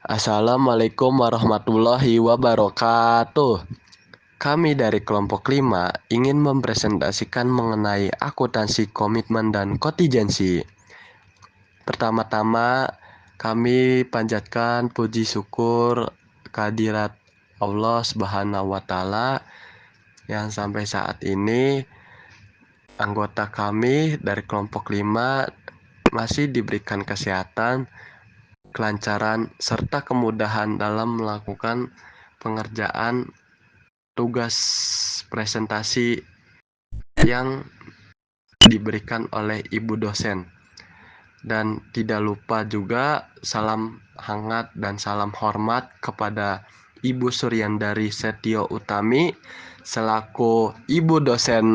Assalamualaikum warahmatullahi wabarakatuh. Kami dari kelompok 5 ingin mempresentasikan mengenai akuntansi komitmen dan kontingensi. Pertama-tama, kami panjatkan puji syukur kehadirat Allah Subhanahu wa Ta'ala yang sampai saat ini anggota kami dari kelompok 5 masih diberikan kesehatan, kelancaran, serta kemudahan dalam melakukan pengerjaan tugas presentasi yang diberikan oleh ibu dosen. Dan tidak lupa juga salam hangat dan salam hormat kepada Ibu Suryandari Setio Utami selaku ibu dosen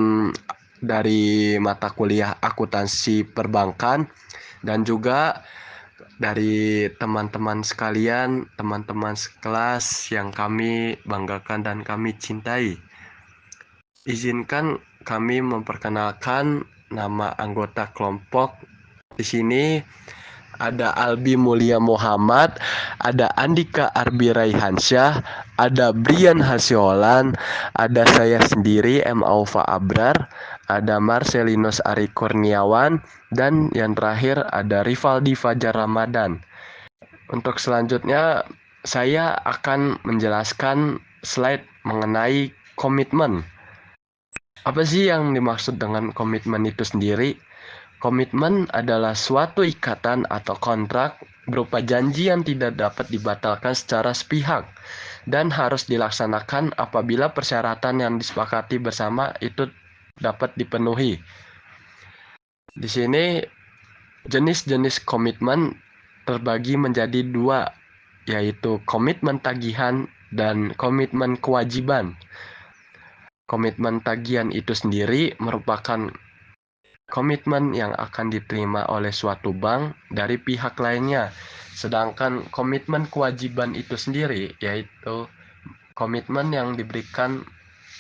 dari mata kuliah akuntansi perbankan, dan juga dari teman-teman sekalian, teman-teman sekelas yang kami banggakan dan kami cintai. Izinkan kami memperkenalkan nama anggota kelompok. Di sini ada Albi Mulia Muhammad, ada Andika Arbi Raihansyah, ada Brian Hasiolan, ada saya sendiri M. Aufa Abrar, ada Marcelinus Ari Kurniawan, dan yang terakhir ada Rivaldi Fajar Ramadan. Untuk selanjutnya, saya akan menjelaskan slide mengenai komitmen. Apa sih yang dimaksud dengan komitmen itu sendiri? Komitmen adalah suatu ikatan atau kontrak berupa janji yang tidak dapat dibatalkan secara sepihak dan harus dilaksanakan apabila persyaratan yang disepakati bersama itu dapat dipenuhi. Di sini jenis-jenis komitmen terbagi menjadi dua, yaitu komitmen tagihan dan komitmen kewajiban. Komitmen tagihan itu sendiri merupakan komitmen yang akan diterima oleh suatu bank dari pihak lainnya. Sedangkan komitmen kewajiban itu sendiri yaitu komitmen yang diberikan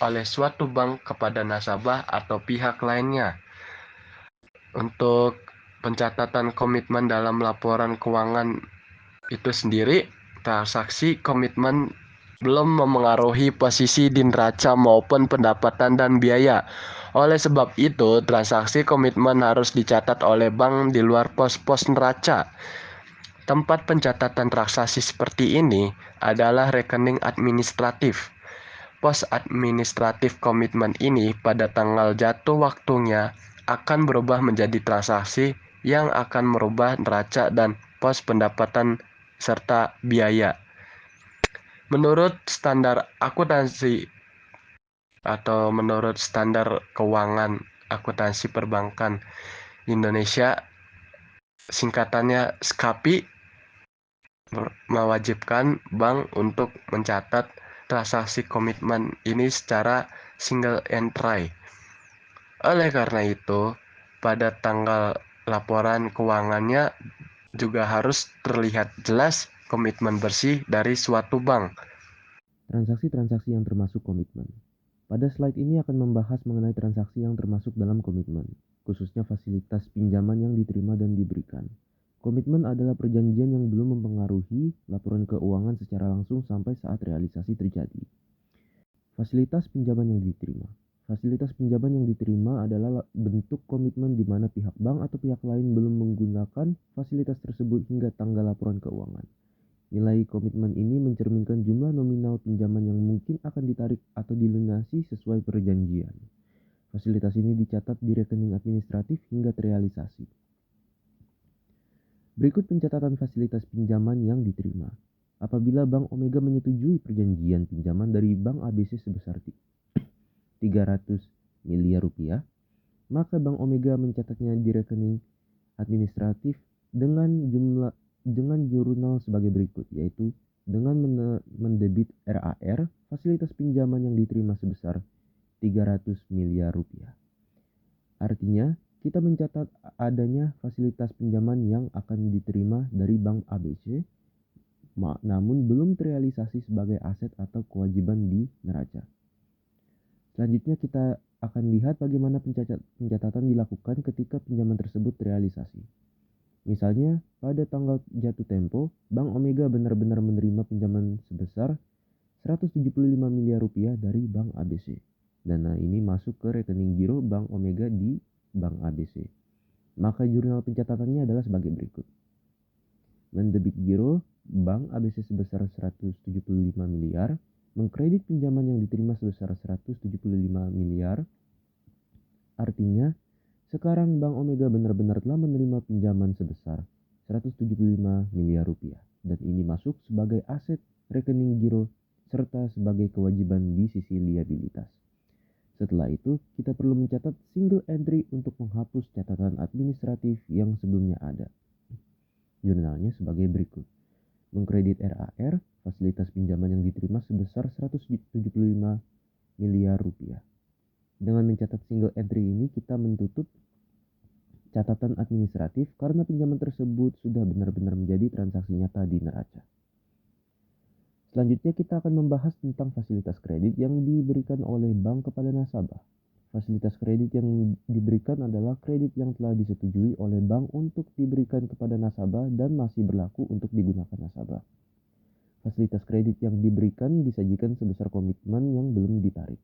oleh suatu bank kepada nasabah atau pihak lainnya. Untuk pencatatan komitmen dalam laporan keuangan itu sendiri, transaksi komitmen belum memengaruhi posisi di neraca maupun pendapatan dan biaya. Oleh sebab itu, transaksi komitmen harus dicatat oleh bank di luar pos-pos neraca. Tempat pencatatan transaksi seperti ini adalah rekening administratif. Pos administratif komitmen ini pada tanggal jatuh waktunya akan berubah menjadi transaksi yang akan merubah neraca dan pos pendapatan serta biaya. Menurut standar akuntansi atau menurut standar keuangan akuntansi perbankan Indonesia, singkatannya SKAPI, mewajibkan bank untuk mencatat transaksi komitmen ini secara single entry. Oleh karena itu, pada tanggal laporan keuangannya juga harus terlihat jelas komitmen bersih dari suatu bank. Transaksi-transaksi yang termasuk komitmen. Pada slide ini akan membahas mengenai transaksi yang termasuk dalam komitmen, khususnya fasilitas pinjaman yang diterima dan diberikan. Komitmen adalah perjanjian yang belum mempengaruhi laporan keuangan secara langsung sampai saat realisasi terjadi. Fasilitas pinjaman yang diterima. Fasilitas pinjaman yang diterima adalah bentuk komitmen di mana pihak bank atau pihak lain belum menggunakan fasilitas tersebut hingga tanggal laporan keuangan. Nilai komitmen ini mencerminkan jumlah nominal pinjaman yang mungkin akan ditarik atau dilunasi sesuai perjanjian. Fasilitas ini dicatat di rekening administratif hingga terrealisasi. Berikut pencatatan fasilitas pinjaman yang diterima. Apabila Bank Omega menyetujui perjanjian pinjaman dari Bank ABC sebesar 300 miliar rupiah, maka Bank Omega mencatatnya di rekening administratif dengan jurnal sebagai berikut, yaitu dengan mendebit RAR fasilitas pinjaman yang diterima sebesar 300 miliar rupiah. Artinya, kita mencatat adanya fasilitas pinjaman yang akan diterima dari Bank ABC, namun belum terrealisasi sebagai aset atau kewajiban di neraca. Selanjutnya kita akan lihat bagaimana pencatatan dilakukan ketika pinjaman tersebut terrealisasi. Misalnya, pada tanggal jatuh tempo, Bank Omega benar-benar menerima pinjaman sebesar 175 miliar rupiah dari Bank ABC. Dana ini masuk ke rekening giro Bank Omega di Bank ABC. Maka jurnal pencatatannya adalah sebagai berikut. Mendebit giro Bank ABC sebesar 175 miliar, mengkredit pinjaman yang diterima sebesar 175 miliar. Artinya, sekarang Bank Omega benar-benar telah menerima pinjaman sebesar 175 miliar rupiah, dan ini masuk sebagai aset rekening giro serta sebagai kewajiban di sisi liabilitas. Setelah itu, kita perlu mencatat single entry untuk menghapus catatan administratif yang sebelumnya ada. Jurnalnya sebagai berikut. Mengkredit RAR, fasilitas pinjaman yang diterima sebesar 175 miliar rupiah. Dengan mencatat single entry ini, kita menutup catatan administratif karena pinjaman tersebut sudah benar-benar menjadi transaksi nyata di neraca. Selanjutnya kita akan membahas tentang fasilitas kredit yang diberikan oleh bank kepada nasabah. Fasilitas kredit yang diberikan adalah kredit yang telah disetujui oleh bank untuk diberikan kepada nasabah dan masih berlaku untuk digunakan nasabah. Fasilitas kredit yang diberikan disajikan sebesar komitmen yang belum ditarik.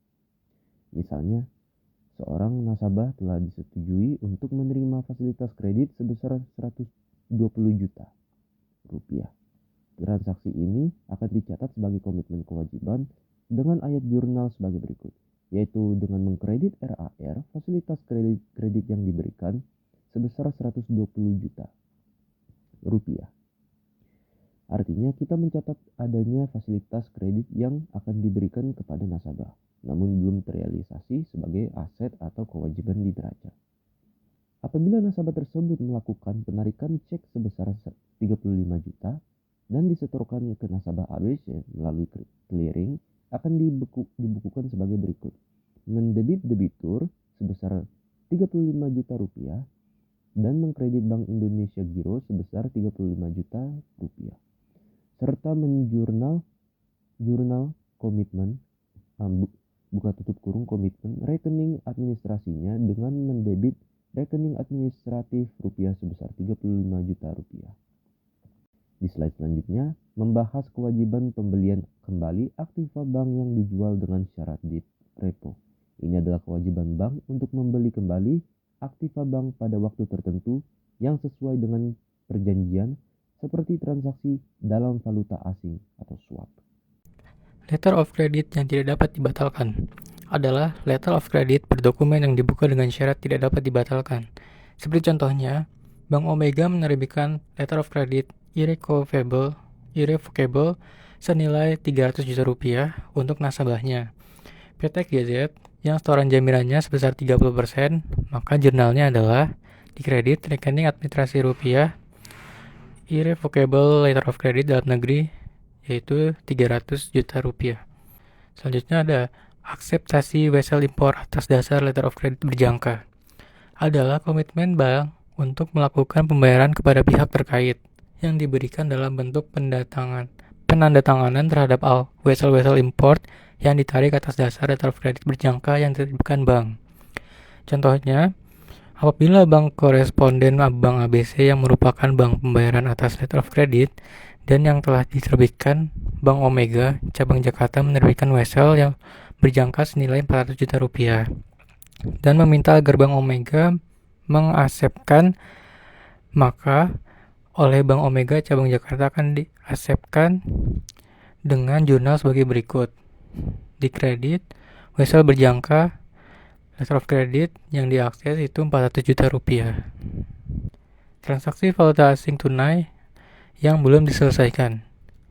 Misalnya, seorang nasabah telah disetujui untuk menerima fasilitas kredit sebesar 120 juta rupiah. Transaksi ini akan dicatat sebagai komitmen kewajiban dengan ayat jurnal sebagai berikut, yaitu dengan mengkredit RAR, fasilitas kredit yang diberikan sebesar 120 juta rupiah. Artinya kita mencatat adanya fasilitas kredit yang akan diberikan kepada nasabah, namun belum terrealisasi sebagai aset atau kewajiban di neraca. Apabila nasabah tersebut melakukan penarikan cek sebesar 35 juta dan disetorkan ke nasabah ABC melalui clearing, akan dibukukan sebagai berikut. Mendebit debitur sebesar 35 juta rupiah dan mengkredit Bank Indonesia Giro sebesar 35 juta rupiah. Serta menjurnal komitmen, buka tutup kurung komitmen rekening administrasinya dengan mendebit rekening administratif rupiah sebesar 35 juta rupiah. Di slide selanjutnya, membahas kewajiban pembelian kembali aktiva bank yang dijual dengan syarat di repo. Ini adalah kewajiban bank untuk membeli kembali aktiva bank pada waktu tertentu yang sesuai dengan perjanjian seperti transaksi dalam valuta asing atau swap. Letter of credit yang tidak dapat dibatalkan adalah letter of credit berdokumen yang dibuka dengan syarat tidak dapat dibatalkan. Seperti contohnya, Bank Omega menerbitkan letter of credit irrevocable senilai 300 juta rupiah untuk nasabahnya. PT GZ yang setoran jaminannya sebesar 30%, maka jurnalnya adalah dikredit rekening administrasi rupiah irrevocable letter of credit dalam negeri, yaitu 300 juta rupiah. Selanjutnya ada akseptasi vessel import atas dasar letter of credit berjangka. Adalah komitmen bank untuk melakukan pembayaran kepada pihak terkait yang diberikan dalam bentuk penandatanganan terhadap vessel import yang ditarik atas dasar letter of credit berjangka yang diterbitkan bank. Contohnya, apabila bank koresponden Bank ABC yang merupakan bank pembayaran atas letter of credit dan yang telah diterbitkan Bank Omega cabang Jakarta menerbitkan vessel yang berjangka senilai 400 juta rupiah dan meminta agar Bank Omega mengasepkan, maka oleh Bank Omega cabang Jakarta akan diasepkan dengan jurnal sebagai berikut. Dikredit vessel berjangka letter of credit yang diakses itu 400 juta rupiah. Transaksi valuta asing tunai yang belum diselesaikan,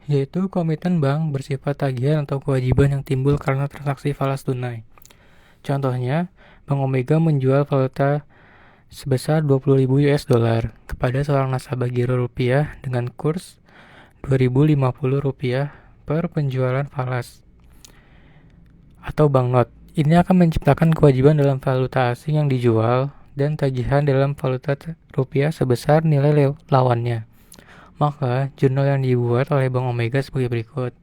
yaitu komitmen bank bersifat tagihan atau kewajiban yang timbul karena transaksi falas tunai. Contohnya, Bank Omega menjual valuta sebesar 20.000 US dollar kepada seorang nasabah giro rupiah dengan kurs 2.050 rupiah per penjualan falas atau banknot. Ini akan menciptakan kewajiban dalam valuta asing yang dijual dan tagihan dalam valuta rupiah sebesar nilai lawannya. Maka, jurnal yang dibuat oleh Bank Omega sebagai berikut.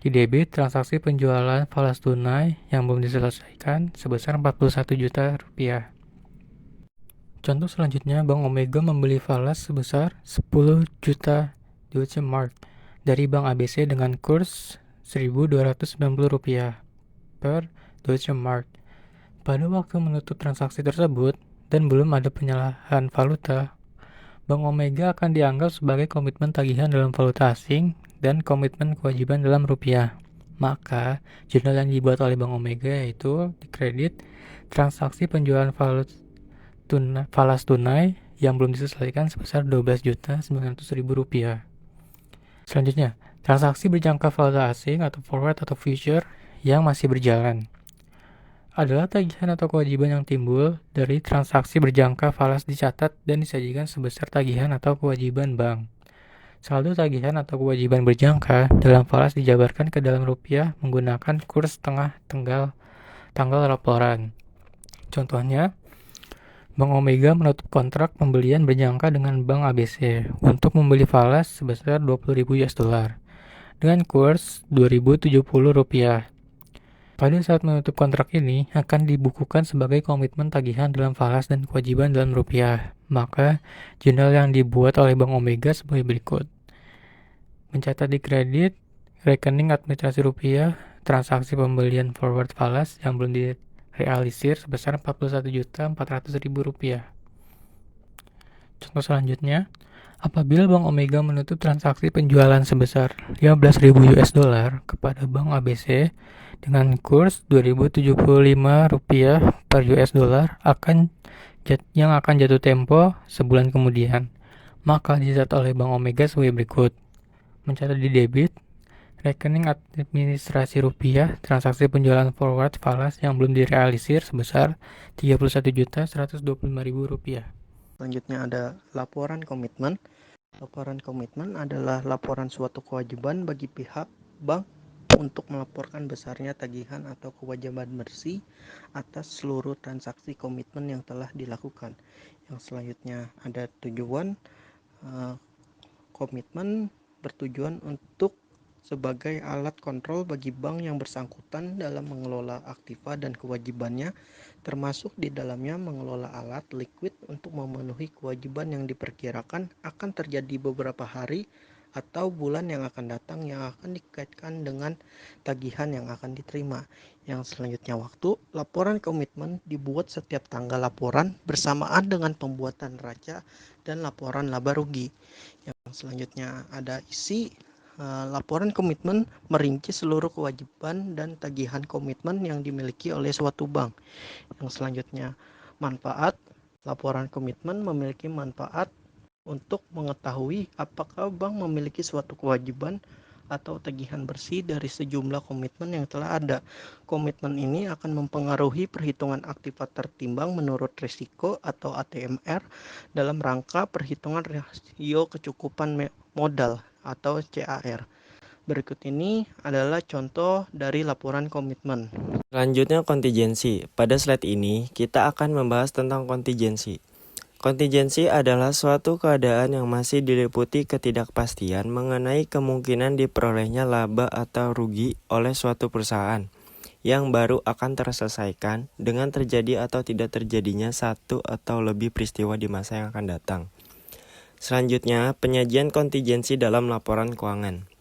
Didebit transaksi penjualan falas tunai yang belum diselesaikan sebesar 41 juta rupiah. Contoh selanjutnya, Bank Omega membeli falas sebesar 10 juta Deutsche Mark dari Bank ABC dengan kurs Rp1.290 per Deutsche Mark. Pada waktu menutup transaksi tersebut dan belum ada penyalahan valuta, Bank Omega akan dianggap sebagai komitmen tagihan dalam valuta asing dan komitmen kewajiban dalam rupiah. Maka, jurnal yang dibuat oleh Bank Omega yaitu dikredit transaksi penjualan falas tunai yang belum diselesaikan sebesar Rp12.900.000. Selanjutnya, transaksi berjangka valuta asing atau forward atau future yang masih berjalan adalah tagihan atau kewajiban yang timbul dari transaksi berjangka falas dicatat dan disajikan sebesar tagihan atau kewajiban bank. Saldo tagihan atau kewajiban berjangka dalam falas dijabarkan ke dalam rupiah menggunakan kurs tanggal laporan. Contohnya, Bank Omega menutup kontrak pembelian berjangka dengan Bank ABC untuk membeli falas sebesar $20.000 dengan kurs Rp2.070. Pada saat menutup kontrak ini akan dibukukan sebagai komitmen tagihan dalam falas dan kewajiban dalam rupiah. Maka, jurnal yang dibuat oleh Bank Omega sebagai berikut. Mencatat di kredit, rekening administrasi rupiah, transaksi pembelian forward falas yang belum direalisir sebesar Rp41.400.000. Contoh selanjutnya, apabila Bank Omega menutup transaksi penjualan sebesar $15.000 kepada Bank ABC dengan kurs Rp2.075 per US dollar yang akan jatuh tempo sebulan kemudian, maka dicatat oleh Bank Omega sebagai berikut. Mencatat di debit, rekening administrasi rupiah, transaksi penjualan forward falas yang belum direalisir sebesar Rp31.125.000. Selanjutnya ada laporan komitmen. Laporan komitmen adalah laporan suatu kewajiban bagi pihak bank untuk melaporkan besarnya tagihan atau kewajiban bersih atas seluruh transaksi komitmen yang telah dilakukan. Yang selanjutnya ada tujuan. Komitmen bertujuan untuk sebagai alat kontrol bagi bank yang bersangkutan dalam mengelola aktiva dan kewajibannya, termasuk di dalamnya mengelola alat liquid untuk memenuhi kewajiban yang diperkirakan akan terjadi beberapa hari atau bulan yang akan datang yang akan dikaitkan dengan tagihan yang akan diterima. Yang selanjutnya waktu, laporan komitmen dibuat setiap tanggal laporan bersamaan dengan pembuatan neraca dan laporan laba rugi. Yang selanjutnya ada isi. Laporan komitmen merinci seluruh kewajiban dan tagihan komitmen yang dimiliki oleh suatu bank. Yang selanjutnya manfaat. Laporan komitmen memiliki manfaat untuk mengetahui apakah bank memiliki suatu kewajiban atau tagihan bersih dari sejumlah komitmen yang telah ada. Komitmen ini akan mempengaruhi perhitungan aktiva tertimbang menurut risiko atau ATMR dalam rangka perhitungan rasio kecukupan modal atau CAR. Berikut ini adalah contoh dari laporan komitmen. Selanjutnya kontingensi. Pada slide ini kita akan membahas tentang kontingensi. Kontingensi adalah suatu keadaan yang masih diliputi ketidakpastian mengenai kemungkinan diperolehnya laba atau rugi oleh suatu perusahaan yang baru akan terselesaikan dengan terjadi atau tidak terjadinya satu atau lebih peristiwa di masa yang akan datang. Selanjutnya, penyajian kontingensi dalam laporan keuangan.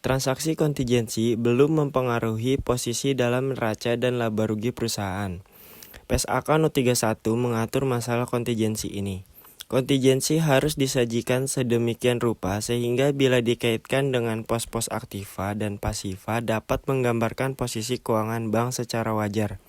Transaksi kontingensi belum mempengaruhi posisi dalam neraca dan laba rugi perusahaan. PSAK No 31 mengatur masalah kontingensi ini. Kontingensi harus disajikan sedemikian rupa sehingga bila dikaitkan dengan pos-pos aktiva dan pasiva dapat menggambarkan posisi keuangan bank secara wajar.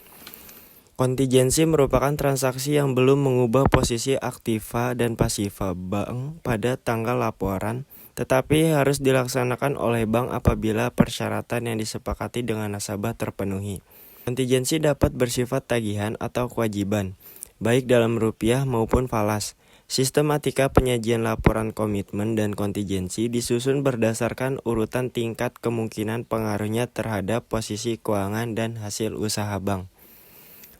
Kontingensi merupakan transaksi yang belum mengubah posisi aktiva dan pasiva bank pada tanggal laporan, tetapi harus dilaksanakan oleh bank apabila persyaratan yang disepakati dengan nasabah terpenuhi. Kontingensi dapat bersifat tagihan atau kewajiban, baik dalam rupiah maupun falas. Sistematika penyajian laporan komitmen dan kontingensi disusun berdasarkan urutan tingkat kemungkinan pengaruhnya terhadap posisi keuangan dan hasil usaha bank.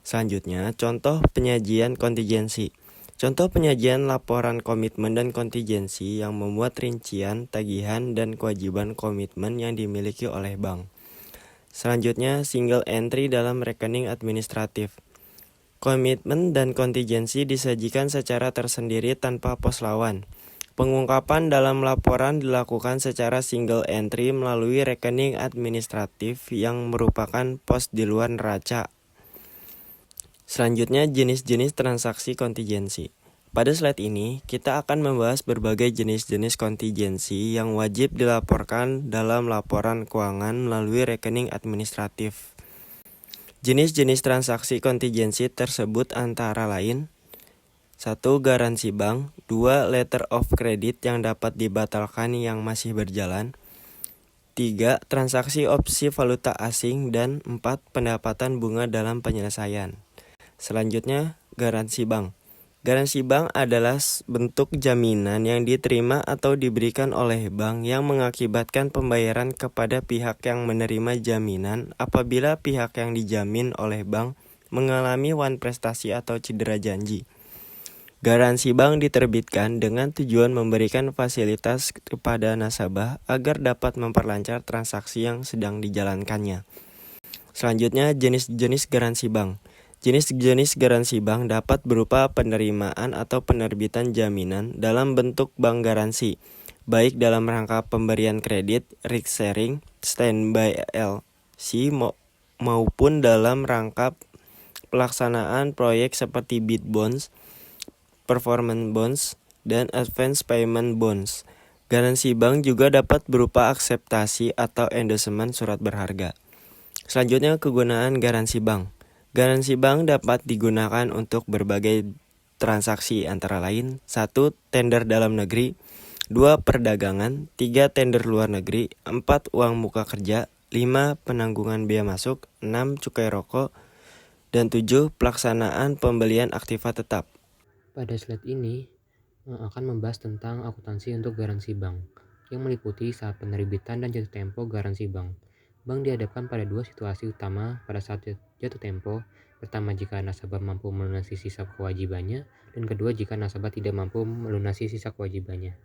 Selanjutnya, contoh penyajian kontingensi. Contoh penyajian laporan komitmen dan kontingensi yang memuat rincian, tagihan, dan kewajiban komitmen yang dimiliki oleh bank. Selanjutnya, single entry dalam rekening administratif. Komitmen dan kontingensi disajikan secara tersendiri tanpa pos lawan. Pengungkapan dalam laporan dilakukan secara single entry melalui rekening administratif yang merupakan pos di luar neraca. Selanjutnya, jenis-jenis transaksi kontingensi. Pada slide ini, kita akan membahas berbagai jenis-jenis kontingensi yang wajib dilaporkan dalam laporan keuangan melalui rekening administratif. Jenis-jenis transaksi kontingensi tersebut antara lain 1. Garansi bank 2. Letter of credit yang dapat dibatalkan yang masih berjalan 3. Transaksi opsi valuta asing dan 4. Pendapatan bunga dalam penyelesaian. Selanjutnya, garansi bank. Garansi bank adalah bentuk jaminan yang diterima atau diberikan oleh bank yang mengakibatkan pembayaran kepada pihak yang menerima jaminan apabila pihak yang dijamin oleh bank mengalami wan prestasi atau cedera janji. Garansi bank diterbitkan dengan tujuan memberikan fasilitas kepada nasabah agar dapat memperlancar transaksi yang sedang dijalankannya. Selanjutnya, jenis-jenis garansi bank. Jenis-jenis garansi bank dapat berupa penerimaan atau penerbitan jaminan dalam bentuk bank garansi, baik dalam rangka pemberian kredit, risk sharing, standby LC maupun dalam rangka pelaksanaan proyek seperti bid bonds, performance bonds, dan advance payment bonds. Garansi bank juga dapat berupa akseptasi atau endorsement surat berharga. Selanjutnya, kegunaan garansi bank. Garansi bank dapat digunakan untuk berbagai transaksi antara lain 1. Tender dalam negeri 2. Perdagangan 3. Tender luar negeri 4. Uang muka kerja 5. Penanggungan biaya masuk 6. Cukai rokok dan 7. Pelaksanaan pembelian aktiva tetap. Pada slide ini akan membahas tentang akuntansi untuk garansi bank yang meliputi saat penerbitan dan jatuh tempo garansi bank. Bank dihadapkan pada dua situasi utama pada saat jatuh tempo. Pertama, jika nasabah mampu melunasi sisa kewajibannya, dan kedua, jika nasabah tidak mampu melunasi sisa kewajibannya.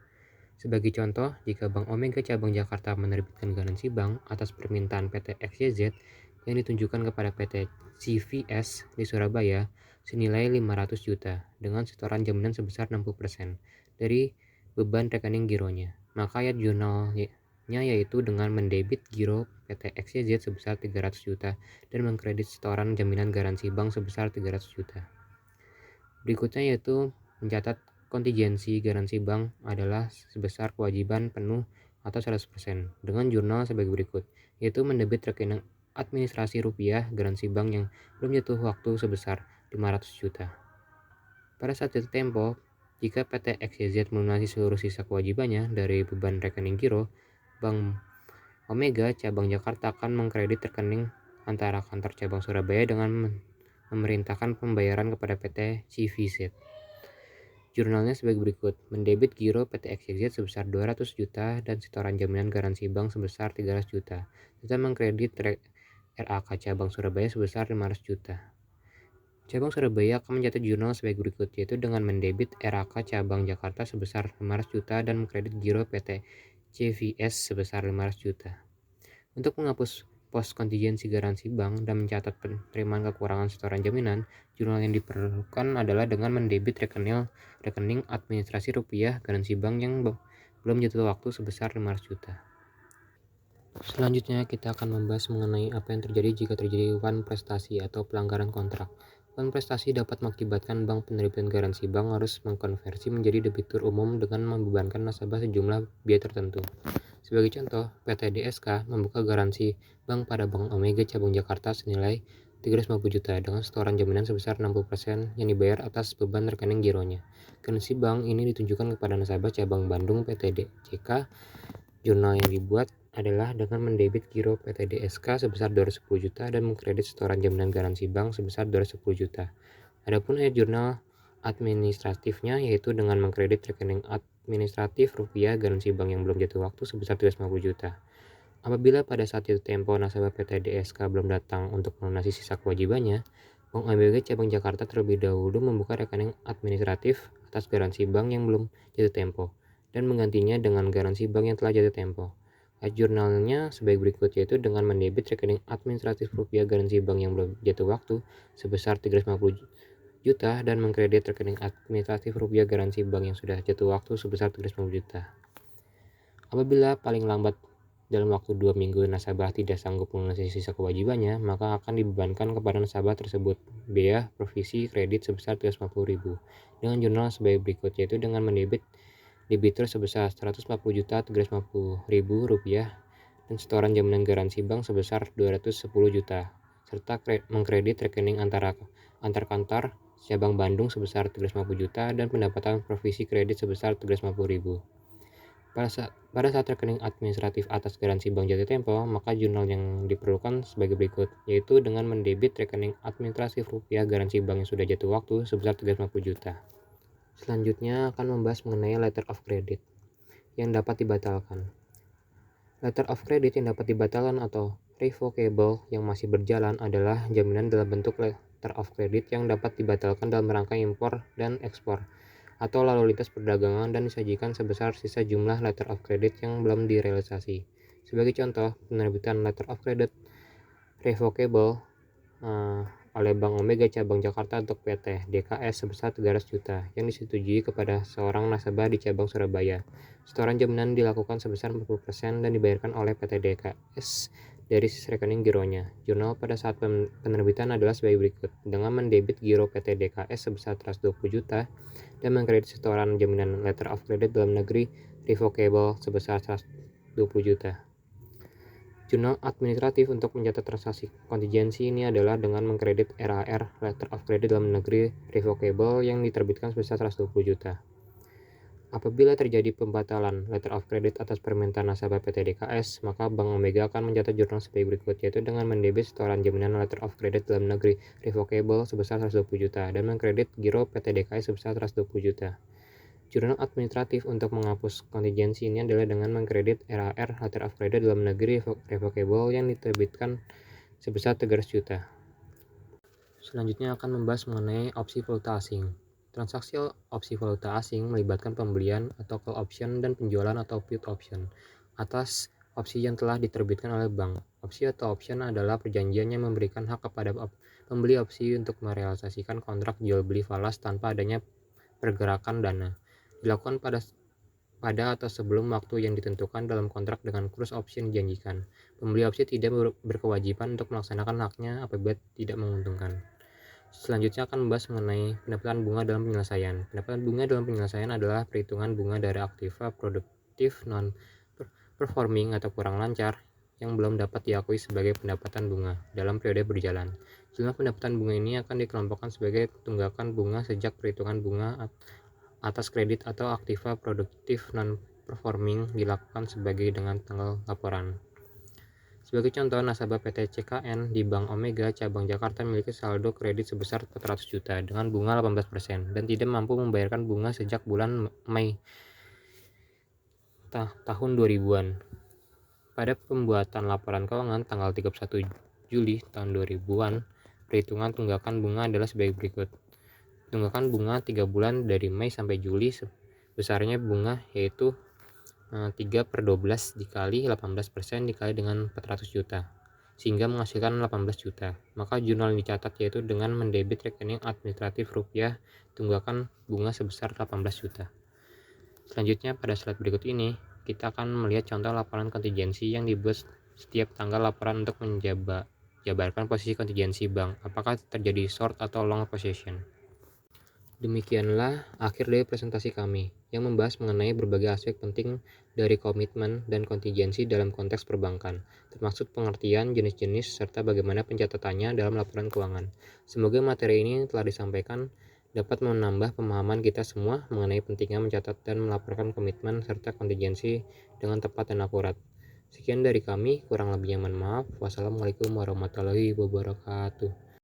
Sebagai contoh, jika Bank Omega Cabang Jakarta menerbitkan garansi bank atas permintaan PT XYZ yang ditunjukkan kepada PT CVS di Surabaya senilai 500 juta dengan setoran jaminan sebesar 60% dari beban rekening gironya, maka ayat jurnalnya yaitu dengan mendebit giro PT XYZ sebesar 300 juta dan mengkredit setoran jaminan garansi bank sebesar 300 juta. Berikutnya yaitu mencatat kontingensi garansi bank adalah sebesar kewajiban penuh atau 100% dengan jurnal sebagai berikut, yaitu mendebit rekening administrasi rupiah garansi bank yang belum jatuh waktu sebesar 500 juta. Pada saat jatuh tempo, jika PT XYZ melunasi seluruh sisa kewajibannya dari beban rekening giro, Bank Omega Cabang Jakarta akan mengkredit rekening antara kantor cabang Surabaya dengan memerintahkan pembayaran kepada PT CVZ. Jurnalnya sebagai berikut, mendebit giro PT XYZ sebesar 200 juta dan setoran jaminan garansi bank sebesar 300 juta, serta mengkredit RAK Cabang Surabaya sebesar 500 juta. Cabang Surabaya akan mencatat jurnal sebagai berikut, yaitu dengan mendebit RAK Cabang Jakarta sebesar 500 juta dan mengkredit giro PT CVS sebesar 500 juta. Untuk menghapus pos kontingensi garansi bank dan mencatat penerimaan kekurangan setoran jaminan, jurnal yang diperlukan adalah dengan mendebit rekening administrasi rupiah garansi bank yang belum jatuh waktu sebesar 500 juta. Selanjutnya kita akan membahas mengenai apa yang terjadi jika terjadi wan prestasi atau pelanggaran kontrak. Wan prestasi dapat mengakibatkan bank penerbit garansi bank harus mengkonversi menjadi debitur umum dengan membebankan nasabah sejumlah biaya tertentu. Sebagai contoh, PT DSK membuka garansi bank pada Bank Omega Cabang Jakarta senilai 350 juta dengan setoran jaminan sebesar 60% yang dibayar atas beban rekening gironya. Garansi bank ini ditunjukkan kepada nasabah cabang Bandung PT DCK. Jurnal yang dibuat adalah dengan mendebit giro PT DSK sebesar 210 juta dan mengkredit setoran jaminan garansi bank sebesar 210 juta. Adapun ayat jurnal administratifnya yaitu dengan mengkredit rekening administratif rupiah garansi bank yang belum jatuh waktu sebesar 350 juta. Apabila pada saat jatuh tempo nasabah PT DSK belum datang untuk melunasi sisa kewajibannya, Bank Omega Cabang Jakarta terlebih dahulu membuka rekening administratif atas garansi bank yang belum jatuh tempo dan menggantinya dengan garansi bank yang telah jatuh tempo. Jurnalnya sebagai berikut, yaitu dengan mendebit rekening administratif rupiah garansi bank yang belum jatuh waktu sebesar 350 juta dan mengkredit rekening administratif rupiah garansi bank yang sudah jatuh waktu sebesar 350 juta. Apabila paling lambat dalam waktu 2 minggu nasabah tidak sanggup melunasi sisa kewajibannya, maka akan dibebankan kepada nasabah tersebut biaya provisi kredit sebesar 350.000 dengan jurnal sebagai berikut, yaitu dengan mendebit debitur sebesar 140 juta 350.000 rupiah dan setoran jaminan garansi bank sebesar 210 juta serta mengkredit rekening antar kantor cabang Bandung sebesar 350 juta dan pendapatan provisi kredit sebesar 350.000. Pada saat rekening administratif atas garansi bank jatuh tempo, maka jurnal yang diperlukan sebagai berikut, yaitu dengan mendebit rekening administratif rupiah garansi bank yang sudah jatuh waktu sebesar 350 juta. Selanjutnya akan membahas mengenai letter of credit yang dapat dibatalkan. Letter of credit yang dapat dibatalkan atau revocable yang masih berjalan adalah jaminan dalam bentuk letter of credit yang dapat dibatalkan dalam rangka impor dan ekspor atau lalu lintas perdagangan dan disajikan sebesar sisa jumlah letter of credit yang belum direalisasi. Sebagai contoh, penerbitan letter of credit revocable oleh Bank Omega cabang Jakarta untuk PT DKS sebesar 300 juta yang disetujui kepada seorang nasabah di cabang Surabaya. Setoran jaminan dilakukan sebesar 40% dan dibayarkan oleh PT DKS dari sisi rekening gironya. Jurnal pada saat penerbitan adalah sebagai berikut, dengan mendebit giro PT DKS sebesar 120 juta dan mengkredit setoran jaminan letter of credit dalam negeri revocable sebesar 120 juta. Jurnal administratif untuk mencatat transaksi kontingensi ini adalah dengan mengkredit RAR letter of credit dalam negeri revocable yang diterbitkan sebesar 120 juta. Apabila terjadi pembatalan letter of credit atas permintaan nasabah PT DKS, maka Bank Omega akan mencatat jurnal sebagai berikut, yaitu dengan mendebit setoran jaminan letter of credit dalam negeri revocable sebesar 120 juta dan mengkredit giro PT DKS sebesar 120 juta. Jurnal administratif untuk menghapus kontingensi ini adalah dengan mengkredit RAR letter of credit dalam negeri revocable yang diterbitkan sebesar 300 juta. Selanjutnya akan membahas mengenai opsi valuta asing. Transaksi opsi valuta asing melibatkan pembelian atau call option dan penjualan atau put option atas opsi yang telah diterbitkan oleh bank. Opsi atau option adalah perjanjian yang memberikan hak kepada pembeli opsi untuk merealisasikan kontrak jual beli falas tanpa adanya pergerakan dana. Dilakukan pada atau sebelum waktu yang ditentukan dalam kontrak dengan kurs opsi yang dijanjikan. Pembeli opsi tidak berkewajiban untuk melaksanakan haknya apabila tidak menguntungkan. Selanjutnya akan membahas mengenai pendapatan bunga dalam penyelesaian. Pendapatan bunga dalam penyelesaian adalah perhitungan bunga dari aktiva produktif non-performing atau kurang lancar yang belum dapat diakui sebagai pendapatan bunga dalam periode berjalan. Jumlah pendapatan bunga ini akan dikelompokkan sebagai tunggakan bunga sejak perhitungan bunga atas kredit atau aktiva produktif non-performing dilakukan sebagai dengan tanggal laporan. Sebagai contoh, nasabah PT CKN di Bank Omega cabang Jakarta memiliki saldo kredit sebesar 400 juta dengan bunga 18% dan tidak mampu membayarkan bunga sejak bulan Mei tahun 2000-an. Pada pembuatan laporan keuangan tanggal 31 Juli tahun 2000-an, perhitungan tunggakan bunga adalah sebagai berikut. Tunggakan bunga 3 bulan dari Mei sampai Juli besarnya bunga yaitu 3/12 dikali 18% dikali dengan 400 juta sehingga menghasilkan 18 juta. Maka jurnal yang dicatat yaitu dengan mendebit rekening administratif rupiah tunggakan bunga sebesar 18 juta. Selanjutnya pada slide berikut ini kita akan melihat contoh laporan kontingensi yang dibuat setiap tanggal laporan untuk menjabarkan posisi kontingensi bank, apakah terjadi short atau long position. Demikianlah akhir dari presentasi kami yang membahas mengenai berbagai aspek penting dari komitmen dan kontingensi dalam konteks perbankan, termasuk pengertian jenis-jenis serta bagaimana pencatatannya dalam laporan keuangan. Semoga materi ini telah disampaikan dapat menambah pemahaman kita semua mengenai pentingnya mencatat dan melaporkan komitmen serta kontingensi dengan tepat dan akurat. Sekian dari kami, kurang lebihnya mohon maaf. Wassalamualaikum warahmatullahi wabarakatuh.